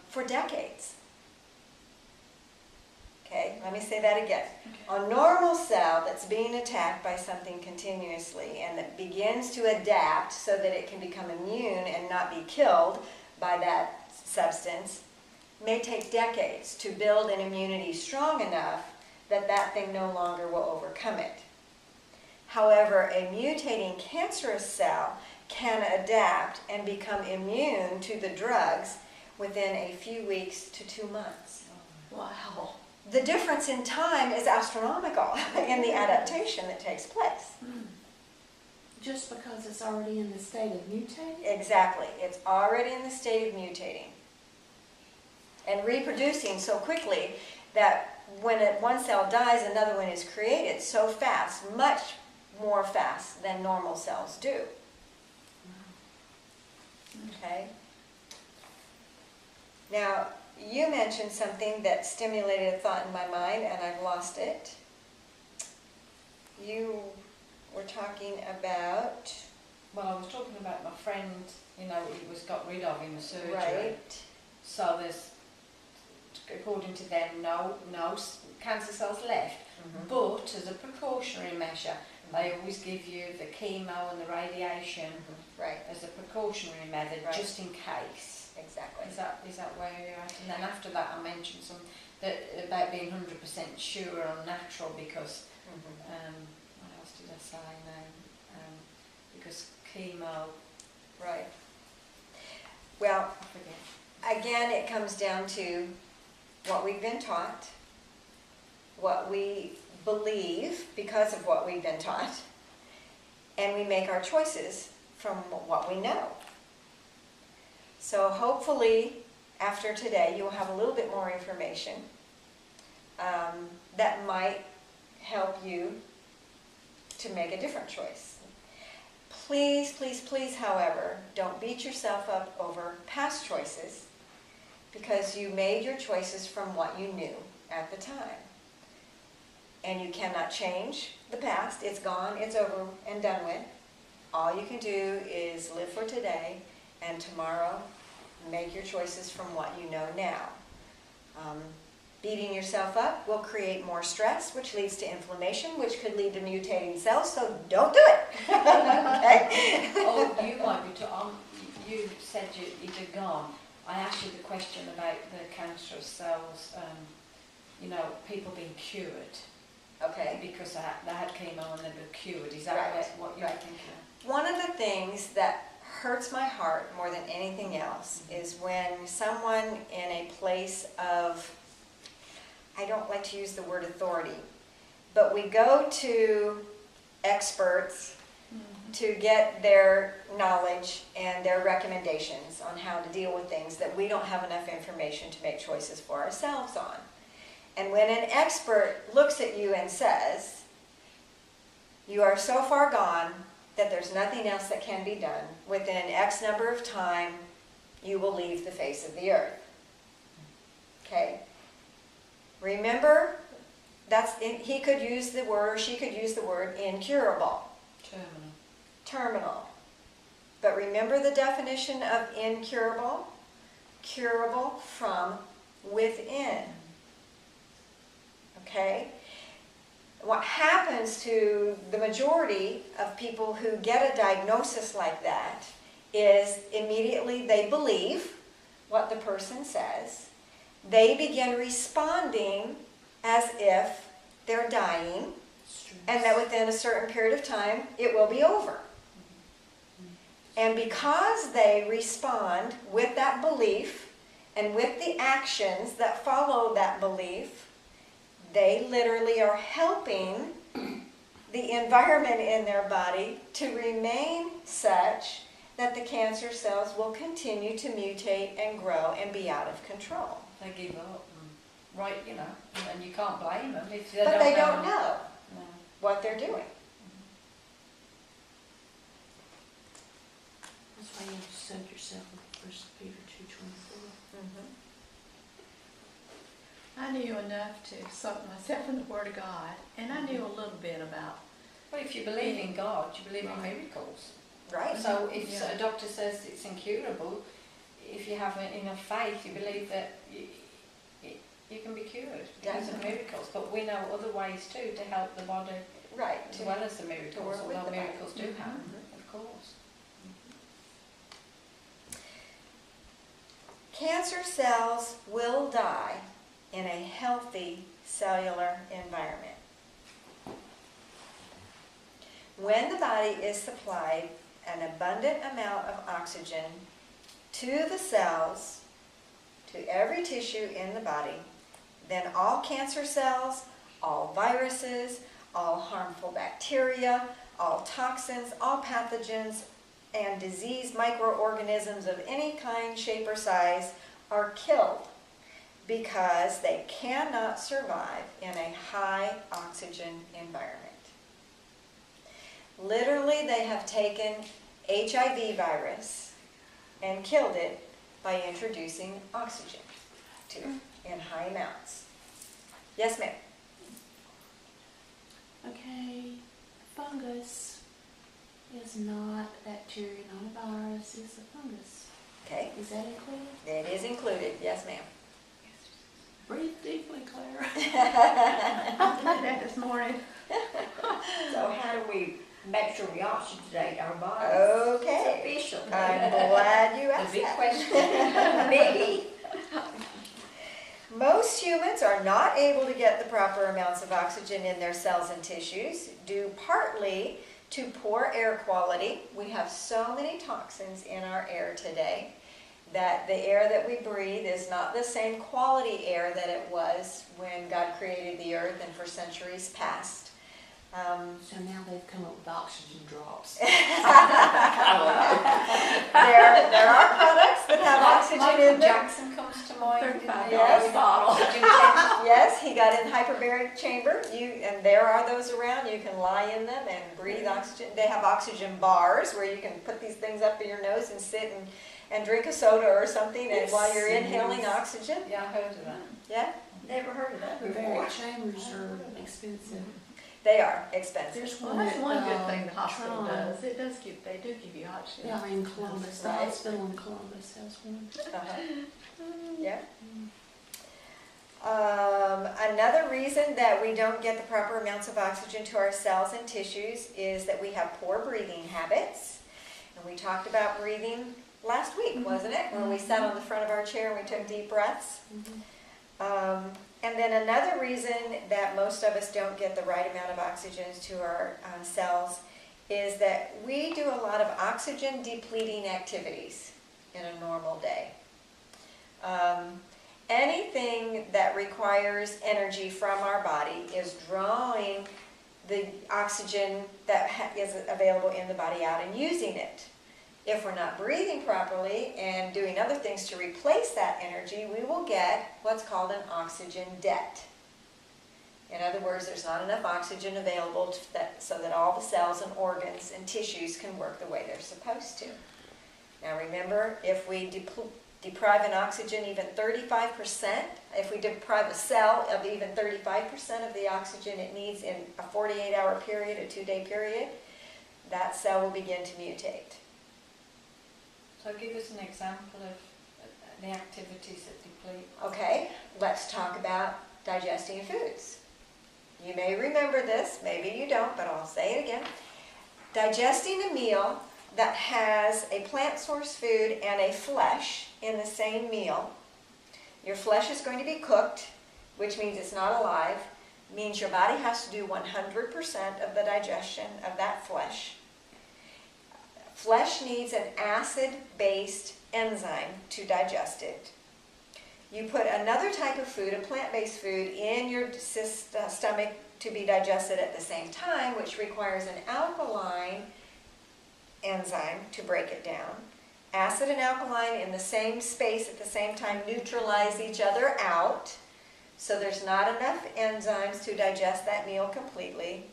for decades. Okay, let me say that again. Okay. A normal cell that's being attacked by something continuously and that begins to adapt so that it can become immune and not be killed by that substance may take decades to build an immunity strong enough that that thing no longer will overcome it. However, a mutating cancerous cell can adapt and become immune to the drugs within a few weeks to 2 months. Wow. The difference in time is astronomical in the adaptation that takes place. Just because it's already in the state of mutating? Exactly. It's already in the state of mutating and reproducing so quickly that when one cell dies, another one is created so fast, much more fast than normal cells do. Okay? Now, you mentioned something that stimulated a thought in my mind, and I've lost it. You were talking about... Well, I was talking about my friend, he got rid of in the surgery. Right. So there's, according to them, no cancer cells left. Mm-hmm. But as a precautionary measure, they always give you the chemo and the radiation right. as a precautionary method, right. just in case. Exactly. Is that where you're at? And then after that, I mentioned about being 100% sure on natural because what else did I say now? Because chemo. Right. Well, I forget. Again, it comes down to what we've been taught, what we believe because of what we've been taught, and we make our choices from what we know. So hopefully, after today, you'll have a little bit more information that might help you to make a different choice. Please, please, please, however, don't beat yourself up over past choices because you made your choices from what you knew at the time. And you cannot change the past. It's gone, it's over and done with. All you can do is live for today, and tomorrow make your choices from what you know now. Beating yourself up will create more stress, which leads to inflammation, which could lead to mutating cells, so don't do it. Okay? Oh, you might be you said you'd gone. I asked you the question about the cancerous cells, people being cured. Okay. Because they had chemo and they were cured. Is that right. what you're thinking of? One of the things that hurts my heart more than anything else is when someone in a place of, I don't like to use the word authority, but we go to experts to get their knowledge and their recommendations on how to deal with things that we don't have enough information to make choices for ourselves on. And when an expert looks at you and says, you are so far gone that there's nothing else that can be done, within X number of time, you will leave the face of the earth. Okay? Remember, he could use the word, or she could use the word incurable. Terminal. But remember the definition of incurable? Curable from within. Okay? What happens to the majority of people who get a diagnosis like that is immediately they believe what the person says. They begin responding as if they're dying and that within a certain period of time it will be over. And because they respond with that belief and with the actions that follow that belief, they literally are helping the environment in their body to remain such that the cancer cells will continue to mutate and grow and be out of control. They give up. Right, and you can't blame them if they don't know what they're doing. That's why you have to soak yourself in 1 Peter 2:24. I knew enough to soak myself in the Word of God, and I knew a little bit about. Well, if you believe in God, you believe in miracles. Right. So if a doctor says it's incurable, if you have enough faith, you believe that you can be cured because of miracles. But we know other ways too to help the body Right. as well as the miracles, work with although the body. miracles do happen, Mhm. of course. Cancer cells will die in a healthy cellular environment. When the body is supplied an abundant amount of oxygen to the cells, to every tissue in the body, then all cancer cells, all viruses, all harmful bacteria, all toxins, all pathogens, and disease microorganisms of any kind, shape, or size are killed because they cannot survive in a high oxygen environment. Literally, they have taken HIV virus and killed it by introducing oxygen to it in high amounts. Yes, ma'am? Okay, fungus is not a bacteria, not a virus, it's a fungus. Okay, Is that included? it is included. Yes, ma'am. Breathe deeply, Claire. I did that this morning. So how do we make sure we oxygenate our bodies? Okay. It's official. I'm glad you The asked big that. question. Biggie. Most humans are not able to get the proper amounts of oxygen in their cells and tissues, due partly to poor air quality. We have so many toxins in our air today that the air that we breathe is not the same quality air that it was when God created the earth and for centuries past. So now they've come up with oxygen drops. There are products that have oxygen Michael in them. Jackson comes to mind. didn't he? $35 Yes. bottle. Yes, he got in hyperbaric chamber. And there are those around. You can lie in them and breathe oxygen. They have oxygen bars where you can put these things up in your nose and sit and drink a soda or something, and while you're inhaling oxygen. Yeah, I heard of that. Yeah, Never heard of that before. Baric chambers are expensive. they are expensive. There's Well, one that's at, one good thing the hospital Tron. does. They do give you oxygen. Yeah, in Columbus, the Right. hospital in Columbus has one. Yeah. Another reason that we don't get the proper amounts of oxygen to our cells and tissues is that we have poor breathing habits. And we talked about breathing last week, wasn't it? Where we sat on the front of our chair and we took deep breaths. And then another reason that most of us don't get the right amount of oxygen to our cells is that we do a lot of oxygen depleting activities in a normal day. Anything that requires energy from our body is drawing the oxygen that is available in the body out and using it. If we're not breathing properly and doing other things to replace that energy, we will get what's called an oxygen debt. In other words, there's not enough oxygen available so that all the cells and organs and tissues can work the way they're supposed to. Now remember, if we deprive an oxygen even 35%, if we deprive a cell of even 35% of the oxygen it needs in a 48-hour period, a 2-day period, that cell will begin to mutate. So give us an example of the activities that deplete. Okay, let's talk about digesting foods. You may remember this, maybe you don't, but I'll say it again. Digesting a meal that has a plant source food and a flesh in the same meal. Your flesh is going to be cooked, which means it's not alive, means your body has to do 100% of the digestion of that flesh. Flesh needs an acid-based enzyme to digest it. You put another type of food, a plant-based food, in your stomach to be digested at the same time, which requires an alkaline enzyme to break it down. Acid and alkaline in the same space at the same time neutralize each other out, so there's not enough enzymes to digest that meal completely.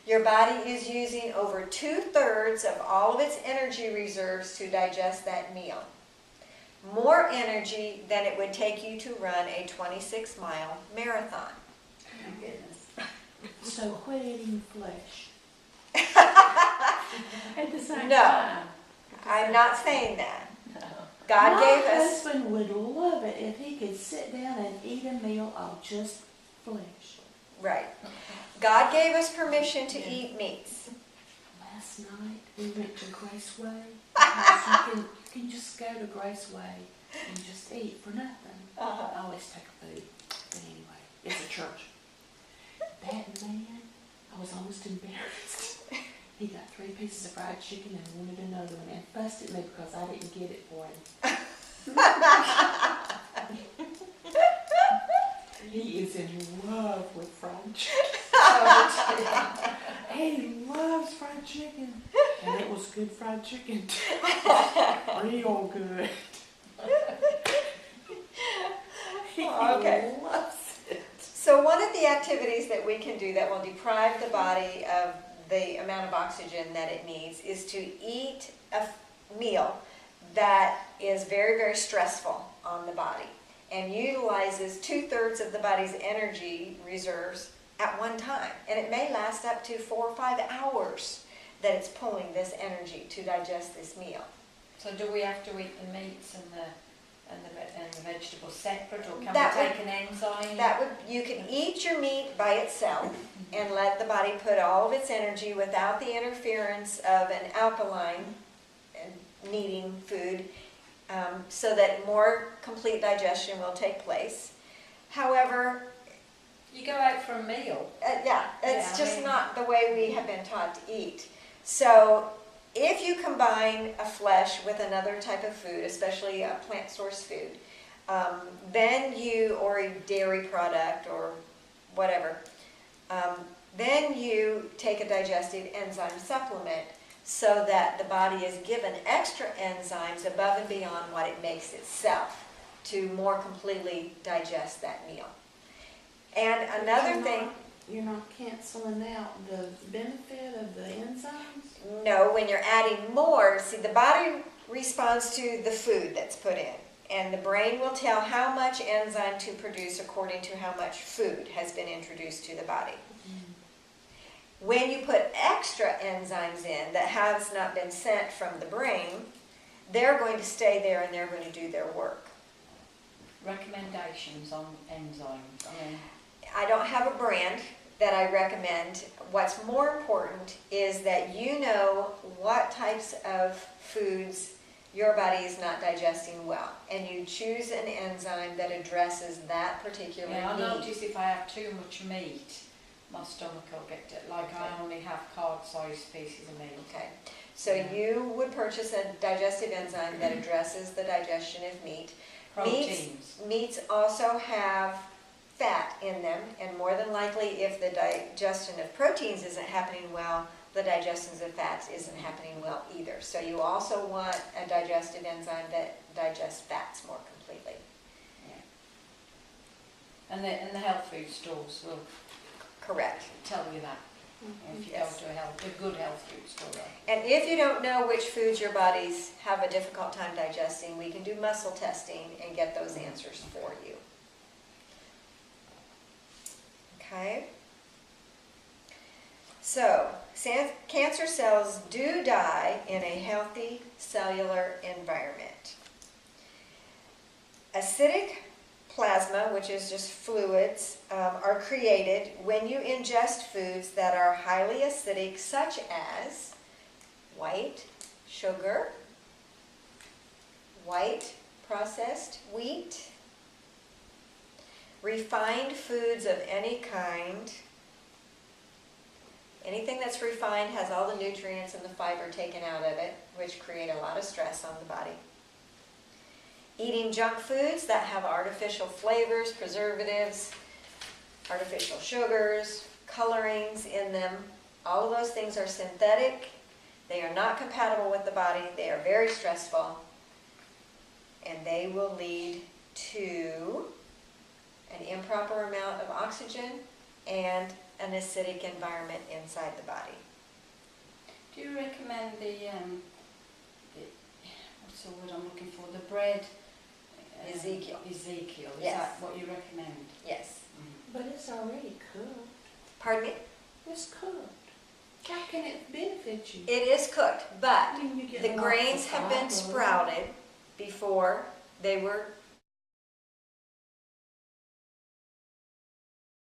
Your body is using over 2/3 of all of its energy reserves to digest that meal. More energy than it would take you to run a 26-mile marathon. My goodness. So quit eating flesh. At the same No. time. I'm not saying that. No. God My gave us, husband would love it if he could sit down and eat a meal of just flesh. right. God gave us permission to eat meats. Last night we went to Graceway. Because you can just go to Graceway and just eat for nothing. I always take food. But anyway, it's a church. That man, I was almost embarrassed. He got 3 pieces of fried chicken and wanted another one and fussed at me because I didn't get it for him. He is in love with fried chicken. He loves fried chicken. And it was good fried chicken. Real good. He Okay. loves it. So one of the activities that we can do that will deprive the body of the amount of oxygen that it needs is to eat a meal that is very, very stressful on the body and utilizes 2/3 of the body's energy reserves at one time. And it may last up to 4 or 5 hours that it's pulling this energy to digest this meal. So do we have to eat the meats and the vegetables separate, or can That we would- take an enzyme? You can eat your meat by itself and let the body put all of its energy without the interference of an alkaline needing food, so that more complete digestion will take place. However, You go out for a meal. it's Yeah, just I mean- not the way we have been taught to eat. So if you combine a flesh with another type of food, especially a plant source food, or a dairy product or whatever, then you take a digestive enzyme supplement so that the body is given extra enzymes above and beyond what it makes itself to more completely digest that meal. And another thing, You're not canceling out the benefit of the enzymes? no, when you're adding more, see, the body responds to the food that's put in, and the brain will tell how much enzyme to produce according to how much food has been introduced to the body. When you put extra enzymes in that has not been sent from the brain, they're going to stay there and they're going to do their work. Recommendations on enzymes. I mean, I don't have a brand that I recommend. What's more important is that you know what types of foods your body is not digesting well, and you choose an enzyme that addresses that particular yeah, I need. notice if I have too much meat, my stomach will get it. Like I only have card-sized pieces of meat. Okay, so Yeah. you would purchase a digestive enzyme that addresses the digestion of meat. Proteins. Meats also have fat in them, and more than likely, if the digestion of proteins isn't happening well, the digestion of fats isn't happening well either. So you also want a digestive enzyme that digests fats more completely. And the health food stores will Correct. tell you that. If you Yes. go to a good health food store. And if you don't know which foods your bodies have a difficult time digesting, we can do muscle testing and get those answers for you. Okay? So, cancer cells do die in a healthy cellular environment. Acidic plasma, which is just fluids, are created when you ingest foods that are highly acidic, such as white sugar, white processed wheat, refined foods of any kind. Anything that's refined has all the nutrients and the fiber taken out of it, which create a lot of stress on the body. Eating junk foods that have artificial flavors, preservatives, artificial sugars, colorings in them. All of those things are synthetic. They are not compatible with the body. They are very stressful. And they will lead to an improper amount of oxygen and an acidic environment inside the body. Do you recommend what's the word I'm looking for? The bread? Ezekiel. Ezekiel. Is Yes. that what you recommend? Yes. But it's already cooked. Pardon me? It's cooked. How can it benefit you? It is cooked, but I mean, you get the a lot grains of have been fiber. sprouted before they were